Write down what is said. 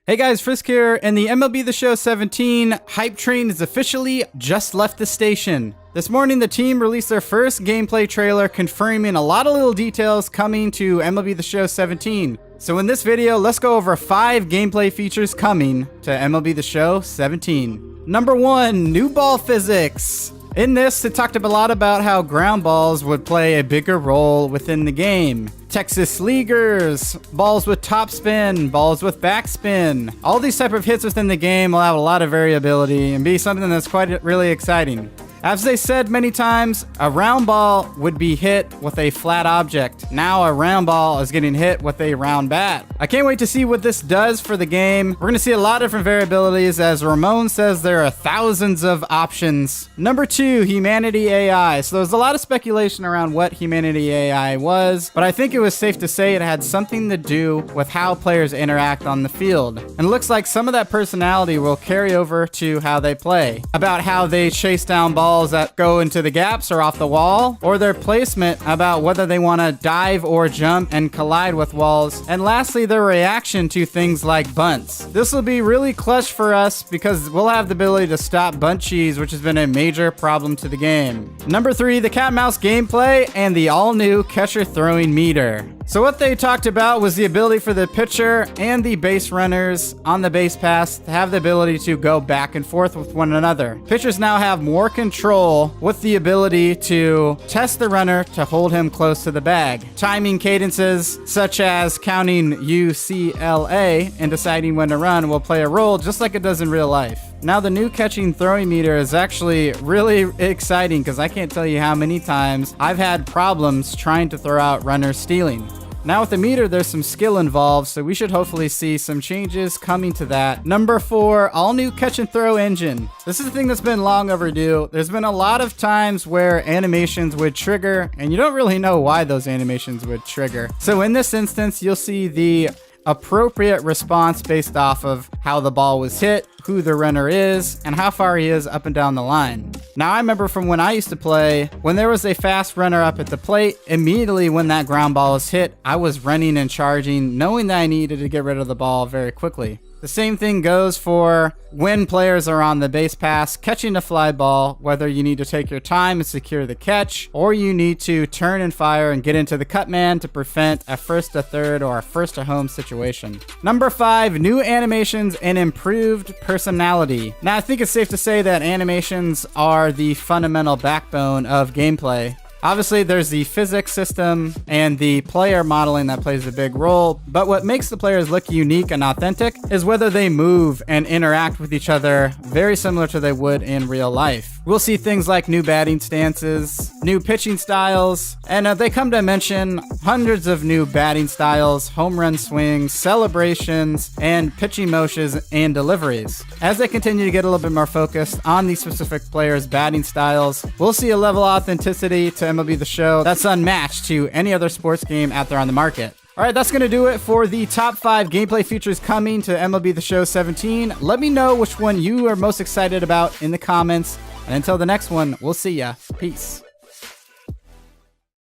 Hey guys, Frisk here, and the MLB The Show 17 hype train has officially just left the station. This morning, the team released their first gameplay trailer confirming a lot of little details coming to MLB The Show 17. So in this video, let's go over 5 gameplay features coming to MLB The Show 17. Number 1, new ball physics. In this, it talked a lot about how ground balls would play a bigger role within the game. Texas Leaguers, balls with topspin, balls with backspin. All these type of hits within the game will have a lot of variability and be something that's quite really exciting. As they said many times, a round ball would be hit with a flat object. Now a round ball is getting hit with a round bat. I can't wait to see what this does for the game. We're going to see a lot of different variabilities. As Ramon says, there are thousands of options. Number 2, Humanity AI. So there's a lot of speculation around what Humanity AI was, but I think it was safe to say it had something to do with how players interact on the field. And it looks like some of that personality will carry over to how they play. About how they chase down balls that go into the gaps or off the wall, or their placement about whether they want to dive or jump and collide with walls, and lastly their reaction to things like bunts. This will be really clutch for us because we'll have the ability to stop bunt cheese, which has been a major problem to the game. Number 3, the cat and mouse gameplay and the all new catcher throwing meter. So what they talked about was the ability for the pitcher and the base runners on the base pass to have the ability to go back and forth with one another. Pitchers now have more control with the ability to test the runner to hold him close to the bag. Timing cadences such as counting UCLA and deciding when to run will play a role just like it does in real life. Now the new catching throwing meter is actually really exciting because I can't tell you how many times I've had problems trying to throw out runners stealing. Now with the meter, there's some skill involved, so we should hopefully see some changes coming to that. Number 4, all new catch and throw engine. This is a thing that's been long overdue. There's been a lot of times where animations would trigger, and you don't really know why those animations would trigger. So in this instance, you'll see the appropriate response based off of how the ball was hit, who the runner is, and how far he is up and down the line. Now I remember from when I used to play, when there was a fast runner up at the plate, immediately when that ground ball was hit, I was running and charging, knowing that I needed to get rid of the ball very quickly. The same thing goes for when players are on the base pass catching a fly ball, whether you need to take your time and secure the catch, or you need to turn and fire and get into the cut man to prevent a first to third or a first to home situation. Number 5, new animations and improved personality. Now I think it's safe to say that animations are the fundamental backbone of gameplay. Obviously, there's the physics system and the player modeling that plays a big role, but what makes the players look unique and authentic is whether they move and interact with each other very similar to they would in real life. We'll see things like new batting stances, new pitching styles, and they come to mention hundreds of new batting styles, home run swings, celebrations, and pitching motions and deliveries. As they continue to get a little bit more focused on these specific players' batting styles, we'll see a level of authenticity to MLB The Show that's unmatched to any other sports game out there on the market. Alright, that's going to do it for the top 5 gameplay features coming to MLB The Show 17. Let me know which one you are most excited about in the comments. And until the next one, we'll see ya. Peace.